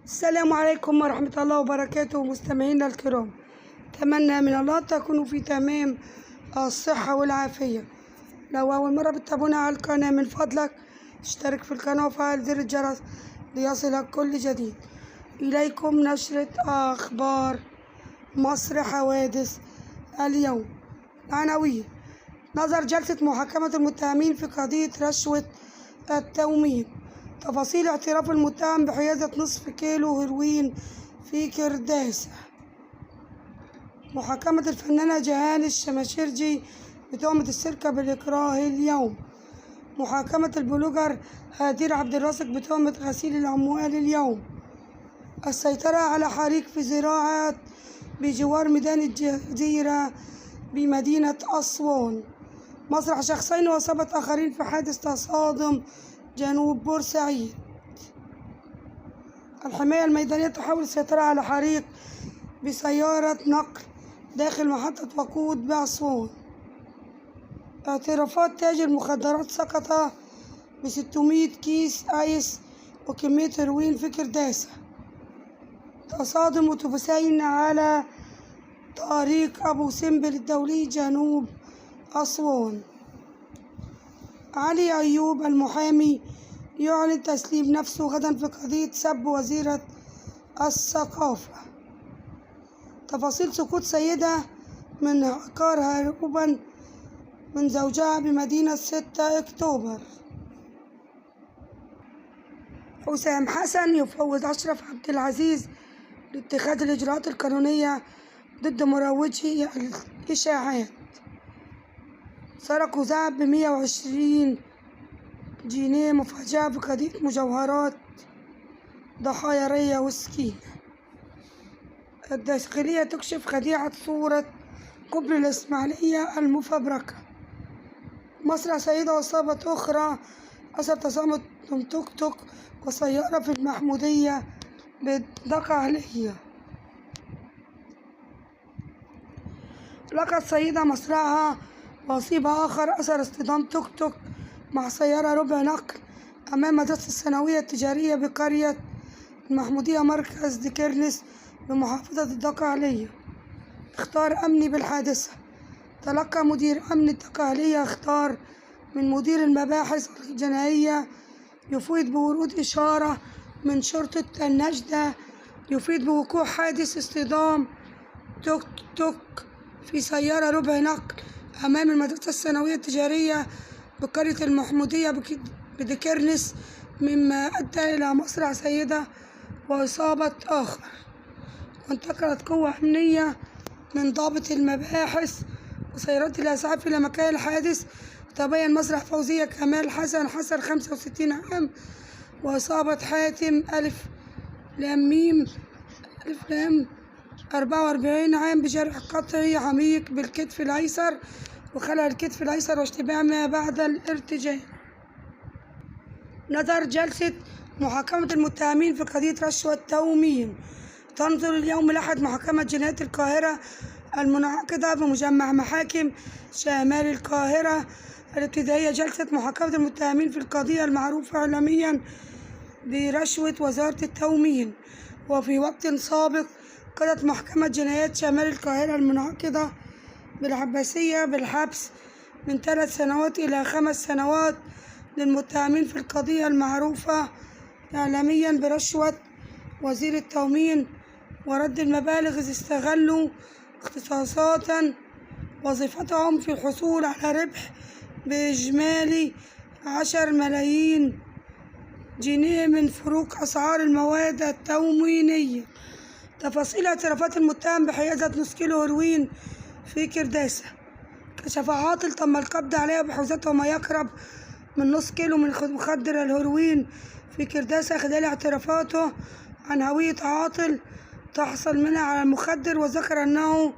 السلام عليكم ورحمة الله وبركاته مستمعينا الكرام. أتمنى من الله تكونوا في تمام الصحة والعافية. لو أول مرة بتتابعونا على القناة من فضلك اشترك في القناة وفعل زر الجرس ليصلك كل جديد. إليكم نشرة أخبار مصر حوادث اليوم. عناوين: نظر جلسة محاكمة المتهمين في قضية رشوة التومين. تفاصيل اعتراف المتهم بحيازة نصف كيلو هيروين في كرداسة. محاكمة الفنانة جهان الشماشرجي بتهمة السرقة بالإكراه اليوم. محاكمة البلوجر هدير عبد الرازق بتهمة غسيل الأموال اليوم. السيطرة على حريق في زراعات بجوار ميدان الجزيرة بمدينة أسوان. مسرح شخصين وإصابة آخرين في حادث تصادم جنوب بورسعيد. الحماية الميدانية تحاول السيطرة على حريق بسيارة نقل داخل محطة وقود بأسوان. اعترافات تاجر مخدرات سقط ب600 كيس آيس وكمية هيروين في كرداسة. تصادم أتوبيسين على طريق أبو سمبل الدولي جنوب أسوان. علي أيوب المحامي يعلن تسليم نفسه غدا في قضية سب وزيرة الثقافة. تفاصيل سقوط سيدة من عقار هروبا من زوجها بمدينة 6 أكتوبر. حسام حسن يفوض أشرف عبد العزيز لاتخاذ الإجراءات القانونية ضد مروجي الإشاعات. سرقوا ذهب ب120 جنيه مفاجأة في قضية مجوهرات ضحايا ريا وسكينة. الداخلية تكشف خديعة صورة كوبري الإسماعيلية المفبركة. مسرح سيدة وإصابة أخرى أثر تصادم توك توك وسيارة في المحمودية بالدقهلية. لقت سيدة مصرعها وأصيب آخر أثر اصطدام توك توك مع سيارة ربع نقل أمام مدرسة الثانوية التجارية بقرية المحمودية مركز ديكرنس بمحافظة الدقهلية. اختار أمني بالحادثة. تلقى مدير أمن الدقهلية اختار من مدير المباحث الجنائية يفيد بورود إشارة من شرطة النجدة يفيد بوقوع حادث اصطدام توك توك في سيارة ربع نقل أمام المدرسة الثانوية التجارية بقرية المحمودية بديكرنس، مما أدى إلى مسرع سيدة وإصابة آخر. وانتقلت قوة أمنية من ضابط المباحث وسيارات الإسعاف إلى مكان الحادث. تبين مسرح فوزية كمال حسن 65 عام وإصابة حاتم ألف لام 44 عام بجرح قطعي عميق بالكتف الأيسر وخلع الكتف الأيسر واشتباه ما بعد الارتجاع. نظر جلسة محاكمة المتهمين في قضية رشوة التومين. تنظر اليوم الأحد محاكمة جنايات القاهرة المنعقدة بمجمع محاكم شمال القاهرة الابتدائية. جلسة محاكمة المتهمين في القضية المعروفة إعلاميا برشوة وزارة التومين. وفي وقت سابق قضت محكمة جنايات شمال القاهرة المنعقدة بالعباسية بالحبس من 3 سنوات إلى 5 سنوات للمتهمين في القضية المعروفة إعلاميا برشوة وزير التومين ورد المبالغ، إذ استغلوا اختصاصات وظيفتهم في الحصول على ربح بإجمالي 10 ملايين جنيه من فروق أسعار المواد التومينية. تفاصيل اعترافات المتهم بحيازة نص كيلو هيروين في كرداسة. كشف عاطل تم القبض عليه بحوزته ما يقرب من نص كيلو من مخدر الهيروين في كرداسة خلال اعترافاته عن هوية عاطل تحصل منها على المخدر، وذكر أنه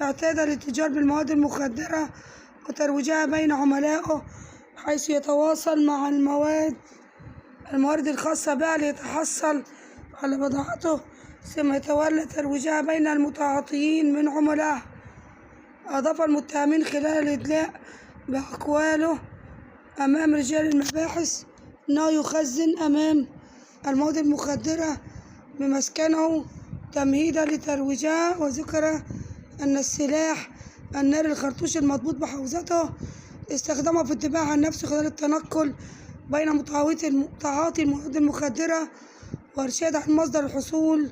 اعتاد الاتجار بالمواد المخدرة وترويجها بين عملائه حيث يتواصل مع الموارد الخاصة بها ليتحصل على بضاعته ثم يتولى ترويجها بين المتعاطيين من عملائه. أضاف المتهمين خلال الإدلاء بأقواله أمام رجال المباحث أنه يخزن أمام المواد المخدرة بمسكنه تمهيدا لترويجها، وذكر أن السلاح الناري الخرطوش المضبوط بحوزته استخدمه في الدفاع عن نفسه خلال التنقل بين تعاطي المواد المخدرة وإرشاد عن مصدر الحصول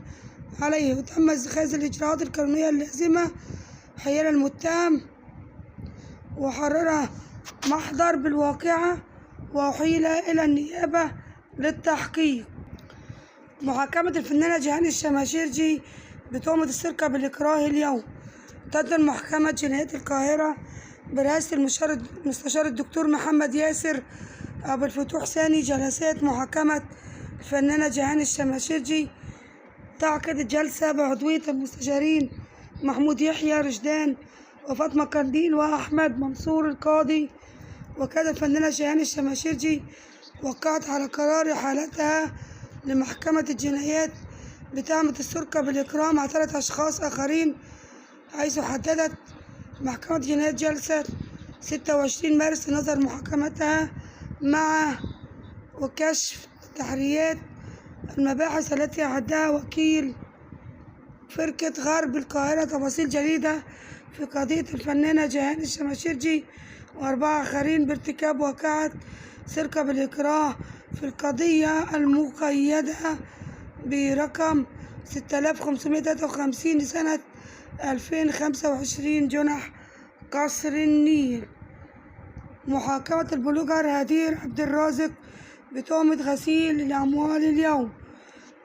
عليه، وتم اتخاذ الإجراءات القانونية اللازمة حيال المتهم، وحرر محضر بالواقعة وأحيل إلى النيابة للتحقيق. محاكمة الفنانة جيهان الشماشرجي بتهمة السرقة بالإكراه اليوم. تدين محكمة جنايات القاهرة برئاسة المستشار الدكتور محمد ياسر أبو الفتوح ثاني جلسات محاكمة الفنانة جيهان الشماشرجي. تعقد الجلسة بعضوية المستشارين محمود يحيى رشدان وفاطمة قنديل وأحمد منصور القاضي. وكانت الفنانة جيهان الشماشرجي وقعت على قرار إحالتها لمحكمة الجنايات بتهمة السرقة بالإكراه مع 3 أشخاص آخرين، حيث حددت محكمة الجنايات جلسة 26 مارس لنظر محاكمتها مع وكشف تحريات المباحث التي أعدها وكيل فرقة غرب القاهرة تفاصيل جديدة في قضية الفنانة جيهان الشماشرجي و4 آخرين بارتكاب واقعة سرقة بالإكراه في القضية المقيدة برقم 6553 لسنة 2025 جنح قصر النيل. محاكمة البلوجر هدير عبد الرازق بتهمة غسيل الأموال اليوم.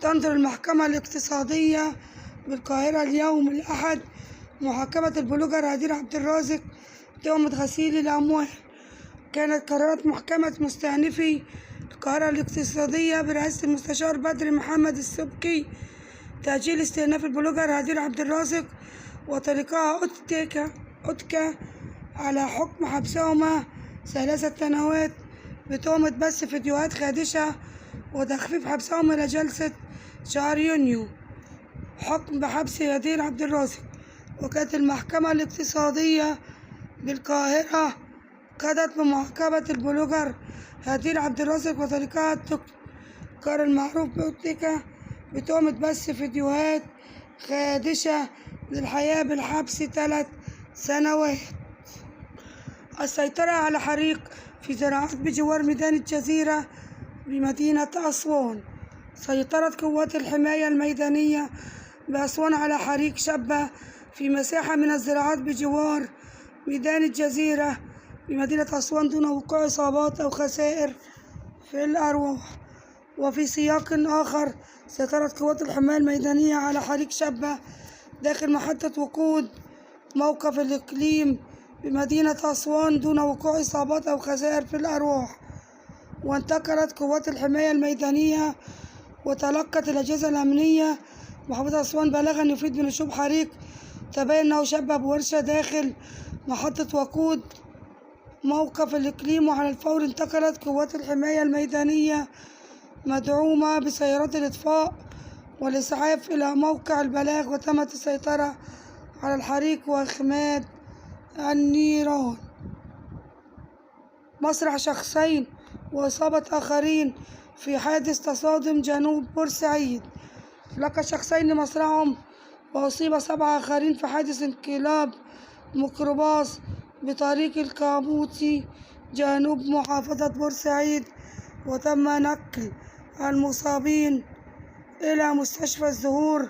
تنظر المحكمة الاقتصادية بالقاهرة اليوم الأحد محاكمة البلوجر هدير عبد الرازق بتهمة غسيل الأموال. كانت قررت محكمة مستأنفي القاهرة الاقتصادية برئاسة المستشار بدر محمد السبكي تأجيل استئناف البلوجر هدير عبد الرازق وطليقها أوتكا على حكم حبسهما 3 سنوات بتهمة بث فيديوهات خادشة وتخفيف حبسهم إلى جلسة شهر يونيو. حكم بحبس هدير عبد الرازق. وكانت المحكمة الاقتصادية بالقاهرة قضت بمعاقبة البلوجر هدير عبد الرازق وطليقها التجار المعروف بأوتكا بتهمة بث فيديوهات خادشة للحياة بالحبس 3 سنوات. السيطرة على حريق في زراعات بجوار ميدان الجزيرة بمدينة أسوان. سيطرت قوات الحماية الميدانية بأسوان على حريق شابة في مساحة من الزراعات بجوار ميدان الجزيرة بمدينة أسوان دون وقوع إصابات أو خسائر في الأرواح. وفي سياق آخر سيطرت قوات الحماية الميدانية على حريق شابة داخل محطة وقود موقف الإقليم بمدينة أسوان دون وقوع إصابات أو خسائر في الأرواح. وانتقلت قوات الحماية الميدانية وتلقت الأجهزة الأمنية محافظة أسوان بلاغا يفيد بنشوب حريق تبين أنه شب بورشة داخل محطة وقود موقف الإقليم. وعلى الفور انتقلت قوات الحماية الميدانية مدعومة بسيارات الإطفاء والإسعاف إلى موقع البلاغ وتمت السيطرة على الحريق وإخماد النيران. مسرح شخصين وإصابة آخرين في حادث تصادم جنوب بورسعيد. لقى شخصين مصرعهم وأصيب 7 آخرين في حادث انقلاب ميكروباص بطريق الكابوتي جنوب محافظة بورسعيد، وتم نقل المصابين إلى مستشفى الزهور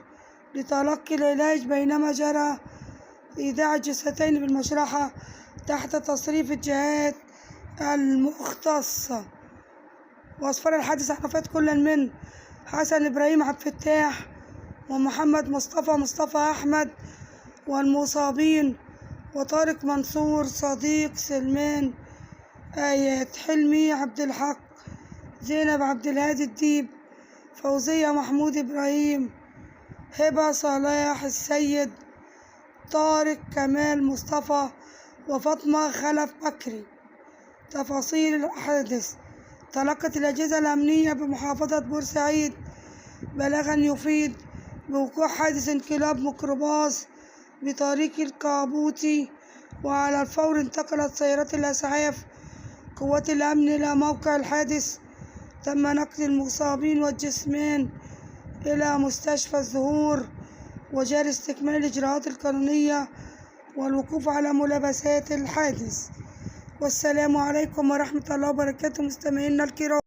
لتلقي العلاج بينما جرى إيداع الجثتين بالمشرحة تحت تصريف الجهات المختصة. وأسفر الحادث عن وفاة كل من حسن إبراهيم عبد الفتاح ومحمد مصطفى أحمد والمصابين وطارق منصور صديق سلمان آيات حلمي عبد الحق زينب عبد الهادي الديب فوزية محمود إبراهيم هبة صلاح السيد طارق كمال مصطفى وفاطمة خلف بكري. تفاصيل الحادث. تلقت الأجهزة الأمنية بمحافظة بورسعيد بلاغا يفيد بوقوع حادث انقلاب ميكروباص بطريق الكابوتي، وعلى الفور انتقلت سيارات الإسعاف قوات الأمن إلى موقع الحادث. تم نقل المصابين والجثمان إلى مستشفى الزهور، وجاري استكمال الإجراءات القانونية والوقوف على ملابسات الحادث. والسلام عليكم ورحمة الله وبركاته مستمعينا الكرام.